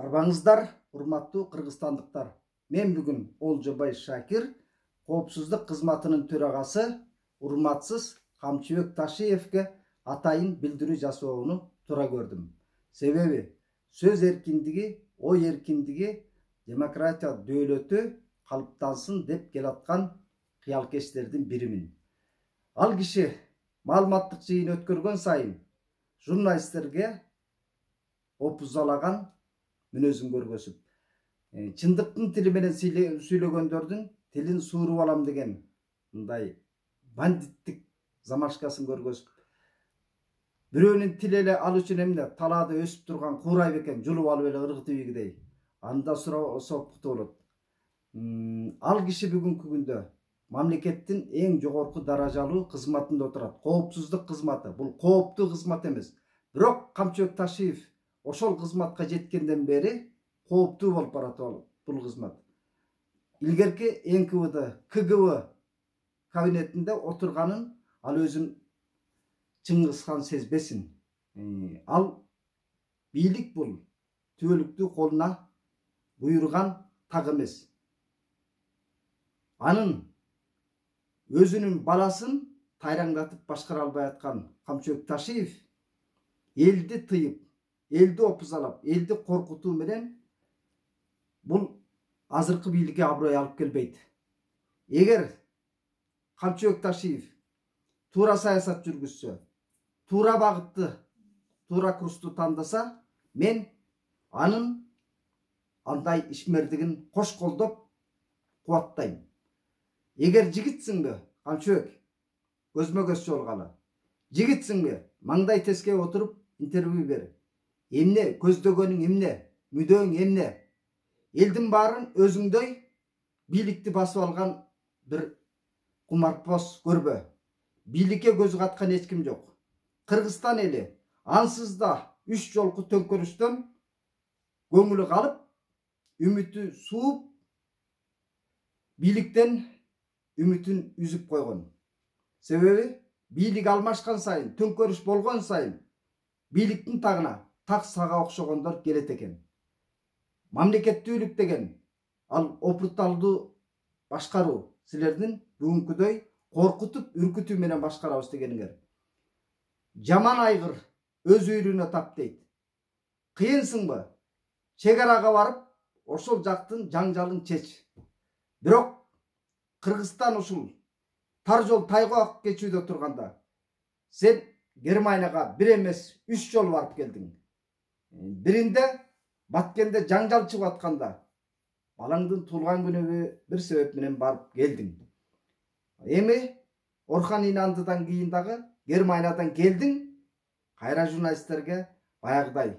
Арбаңыздар, урматтуу кыргызстандыктар. Мен бүгүн Олжобай Шакир, коопсуздук кызматынын төрагасы урматсыз Камчыбек Ташиевке атайын билдирүү жасоону туура көрдүм. Себеби сөз эркиндиги, ой эркиндиги, демократия дөөлөтү калыптансын деп келаткан кыялкечтердин биримин. Ал киши маалыматтык жыйын өткөргөн сайын журналисттерге опузалаган мүнөзүн көргөзүп, чындыктын тили менен сүйлөгөндөрдүн тилин сууруп алам деген мындай бандиттик замашкасын көргөзүп, бирөөнүн тили эле ал үчүн эмне талаада өсүп турган куурай бекен жулуп алып эле ыргытыбийгидей анда сопкуту болот. Ал киши бүгүнкү күндө мамлекеттин эң жогорку даражалуу кызматында отурат. Коопсуздук кызматы. Бул кооптуу кызмат эмес. Бирок Камчыбек Ташиев ошол кызматка жеткенден бери кооптуу болуп барат бул кызмат. Илгерки НКВД, КГБ кабинетинде отурганын ал өзүн Чыңгызхан сезбесин. Ал бийлик бул түбөлүктүү колуна буйруган так эмес. Анын өзүнүн баласын тайраңдатып башкара албай аткан Камчыбек Ташиев элди тыйып, элди опузалап, элди коркутуу менен бул азыркы бийликке аброй алып келбейт. Эгер Камчыбек Ташиев туура саясат жүргүзсө, туура багытты, туура курсту тандаса, мен анын андай ишмердигин кош колдоп кубаттайм. Эгер жигитсиңби, Камчыбек, көзмө көз жолугалы. Жигитсиңби, маңдай тескей отуруп интервью бер. Эмне көздөгөнүң эмне? Мүдөөң эмне? Элдин баарын өзүңдөй бийликти басып алган бир кумарпоз көрбө. Бийликке көзү каткан эч ким жок. Кыргызстан эли ансыз да 3 жолку төңкөрүштөн көңүлү калып, үмүтү сууп, бийликтен үмүтүн үзүп койгон. Себеби бийлик алмашкан сайын, төңкөрүш болгон сайын бийликтин тагына так сага окшогондор келет экен. Мамлекеттүүлүк деген ал опурталдуу башкаруу. Силердин бүгүнкүдөй коркутуп, үркүтүү менен башкарабыз дегениңер. Жаман айгыр өз үйрүнө тап дейт. Кыйынсыңбы? Чек арага барып, ошол жактын жаңжалын чеч. Бирок Кыргызстан ушул тар жол тайгак кечүүдө турганда, сен Германияга бир эмес 3 жол барып келдиң. Биринде Баткенде жаңжал чыгып атканда, балаңдын туулган күнүгө бир себеп менен барып келдиң. Эми Орхан Инандыдан кийин дагы Германиядан келдиң, кайра журналисттерге баягыдай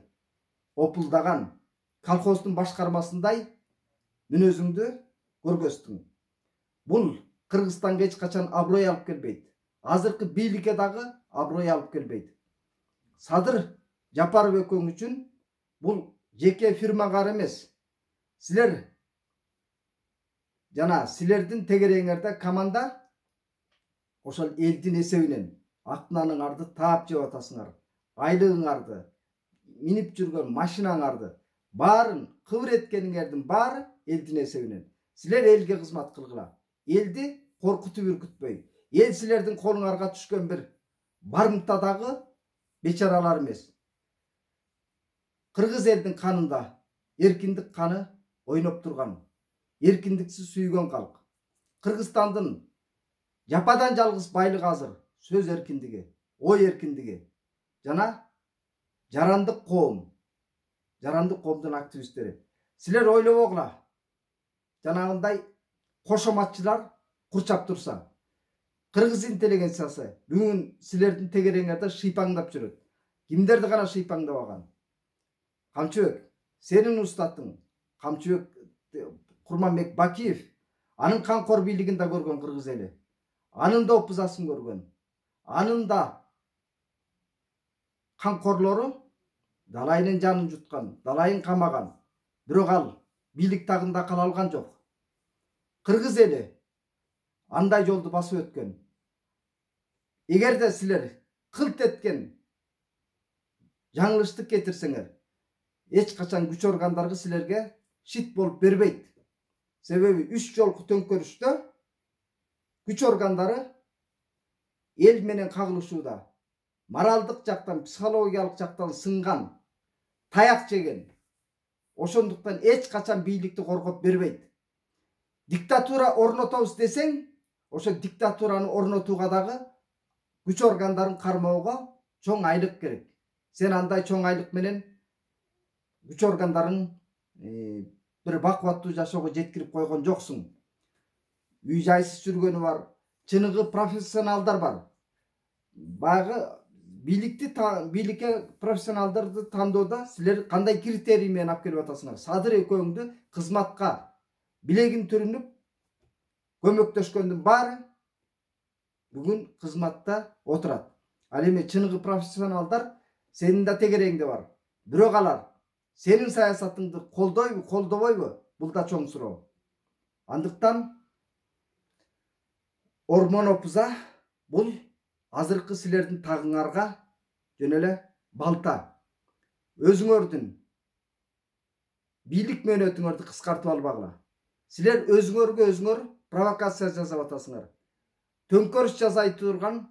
опулдаган колхоздун башкармасындай мүнөзүңдү көргөздүң. Бул Кыргызстанга эч качан аброй алып келбейт. Азыркы бийликке дагы аброй алып келбейт. Садыр Жапаров экөөң үчүн бул жеке фирмага эмес. Силер жана силердин тегереңерде команда ошол элдин эсебинен актынаныңарды таап жеп атасыңар. Айлыгыңарды, минип жүргөн машинаңарды баарын кыбыр эткениңердин баары элдин эсебинен. Силер элге кызмат кылгыла. Элди коркутуп үркүтпөй. Эл силердин колуңарга түшкөн бир барымтадагы бечаралар эмес. Кыргыз элдин канында эркиндик каны ойноп турган, эркиндиксиз сүйгөн калк. Кыргызстандын жападан жалгыз байлыгы азыр сөз эркиндиги, ой эркиндиги жана жарандык коомдун активисттери. Силер ойлобогула. Жанагындай кошоматчылар курчап турса, кыргыз интеллигенциясы бүгүн силердин тегереңерде шыйпаңдап жүрөт. Кимдерди гана шыйпаңдабаган? Камчыбек, сенин устатың Камчыбек Курманбек Бакиев анын канкор бийлигин да көргөн кыргыз эли. Анын да опузасын көргөн. Анын да канкорлору далайынын жанын жуткан, далайын камаган. Бирок ал бийлик тагында кала алган жок. Кыргыз эли андай жолду басып өткөн. Эгерде силер кылт эткен жаңылыштык кетирсеңер, эч качан күч органдарга силерге шит болуп бербейт. Себеби 3 жолку төңкөрүштө күч органдары эл менен кагылышууда, моралдык жактан, психологиялык жактан сынган, таяк жеген. Ошондуктан эч качан бийликти коргоп бербейт. Диктатура орнотобуз десең, ошо диктатураны орнотууга дагы күч органдарын кармоого чоң айлык керек. Сен андай чоң айлык менен күч органдарын бир бакубаттуу жашоого жеткирип койгон жоксуң. Үй жайсыз жүргөнү бар, чыныгы профессионалдар бар. Багы бийликке профессионалдарды тандоодо силер кандай критерий менен алып келип атасыңар? Садыр экөөңдү кызматка билегин түрүнүп көмөктөшкөндүн баары бүгүн кызматта отурат. Ал эми чыныгы профессионалдар сенин да тегереңде бар. Бирок алар сенин саясатыңды колдойбу, колдобойбу? Бул да чоң суроо. Андыктан Ормон Опуза бул азыркы силердин тагыңарга жөн эле балта. Өзүңөрдүн бийлик мөөнөтүңөрдү кыскартып албагыла. Силер өзүңөргө өзүңөр провокация жасап атасыңар. Төңкөрүш жасай турган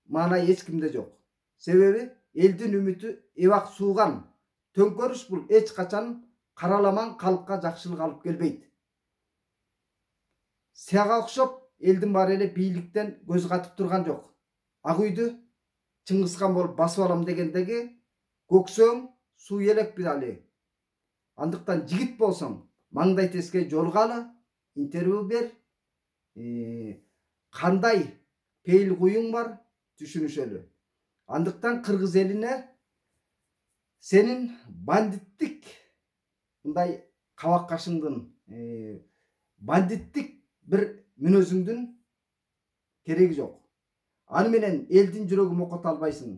маана эч кимде жок. Себеби элдин үмүтү эбак сууган. Төңкөрүш бул эч качан караламан калкка жакшылык алып келбейт. Сага окшоп элдин баары эле бийликтен көз катып турган жок. Ак үйдү Чыңгызхан болуп басып алам дегендеги көксөң суу элек билали. Андыктан жигит болсоң маңдай теске жолгалы, интервью бер. Кандай пейил куюң бар түшүнүшөлү. Андыктан кыргыз элине сенин бандиттик мындай кабак кашыңдын, бандиттик бир мүнөзүңдүн кереги жок. Аны менен элдин жүрөгүн окото албайсың.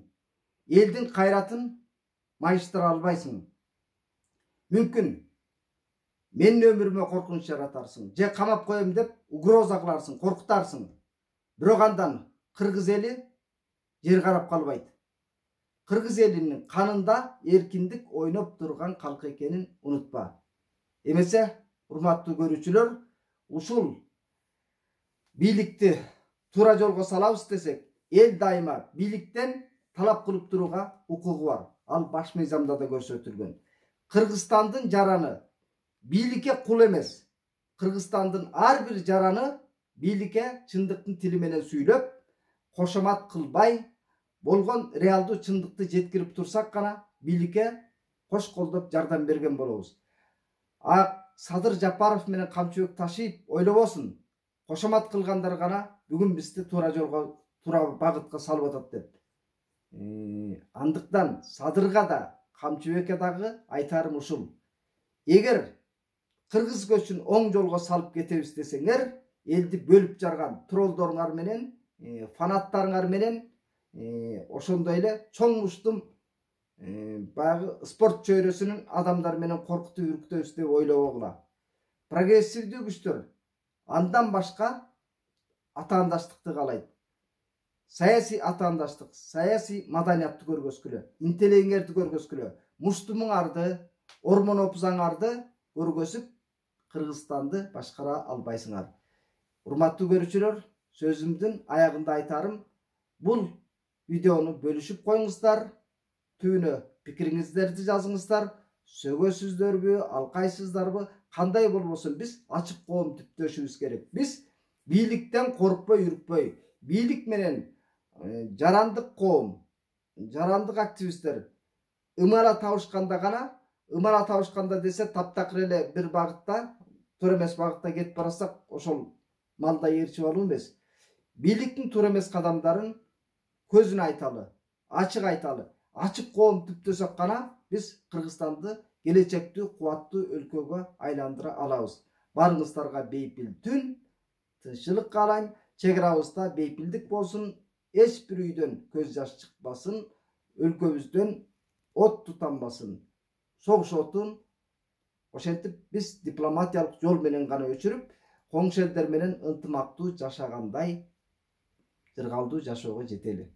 Элдин кайратын майыштыра албайсың. Мүмкүн менин өмүрүмө коркунуч жаратарсың, же камап коем деп угроза кыларсың, коркутарсың. Бирок андан кыргыз эли жер карап калбайт. Кыргыз элинин канында эркиндик ойноп турган калк экенин унутпа. Эмесе, урматтуу көрүүчүлөр, ушул бийликти туура жолго салабыз десек, эл дайыма бийликтен талап кылып турууга укугу бар. Ал баш мыйзамда да көрсөтүлгөн. Кыргызстандын жараны бийликке кул эмес. Кыргызстандын ар бир жараны бийликке чындыктын тили менен сүйлөп, кошомат кылбай, болгон реалдуу чындыкты жеткирип турсак гана бийликке кош колдоп жардам берген болобуз. Садыр Жапаров менен Камчыбек Ташиев ойлобосун. Кошомат кылгандар гана бүгүн бизди туура жолго, туура багытка салып атат деп. Андыктан Садырга да, Камчыбекке дагы айтарым ушул. Эгер кыргыз көчүн оң жолго салып кетебиз десеңер, элди бөлүп жарган троллдоруңар менен, фанаттарыңар менен, ошондой эле чоң муштум баягы спорт чөйрөсүнүн адамдар менен коркутуп үркүтөбүз деп ойлобогула. Прогрессивдүү күчтөр андан башка атаандаштыкты каалайт. Саясий атаандаштык, саясий маданиятты көргөзгүлө, интеллигиңерди көргөзгүлө, муштумуңарды, Ормон Опузаңарды көргөзүп, Кыргызстанды башкара албайсыңар. Урматтуу көрүүчүлөр, сөзүмдүн аягында айтарым, бул видеону бөлүшүп коюңуздар, түбүнө пикириңиздерди жазыңыздар, сөгөсүздөрбү, алкайсыздарбы, кандай болбосун биз ачык коом түптөшүбүз керек. Биз бийликтен коркпой, үркпөй, бийлик менен жарандык коом, жарандык активисттер ымара табышканда гана, ымара табышканда десе таптакыр эле бир багытта, туура эмес багытта кетип барасак, ошол малда ээрчип алуу эмес. Бийликтин туура эмес кадамдарын көзүн айталы, ачык айталы. Ачык коом түптөсөк гана биз Кыргызстанды келечектүү кубаттуу өлкөгө айландыра алабыз. Барыңыздарга бейпил түн, тынччылык каалайм. Чек арабызда бейпилдик болсун, эч бир үйдөн көз жаш чыкпасын, өлкөбүздөн от тутанбасын. Согуш отун ошентип биз дипломатиялык жол менен гана өчүрүп, коңшу элдер менен ынтымактуу жашагандай жыргалдуу жашоого жетели.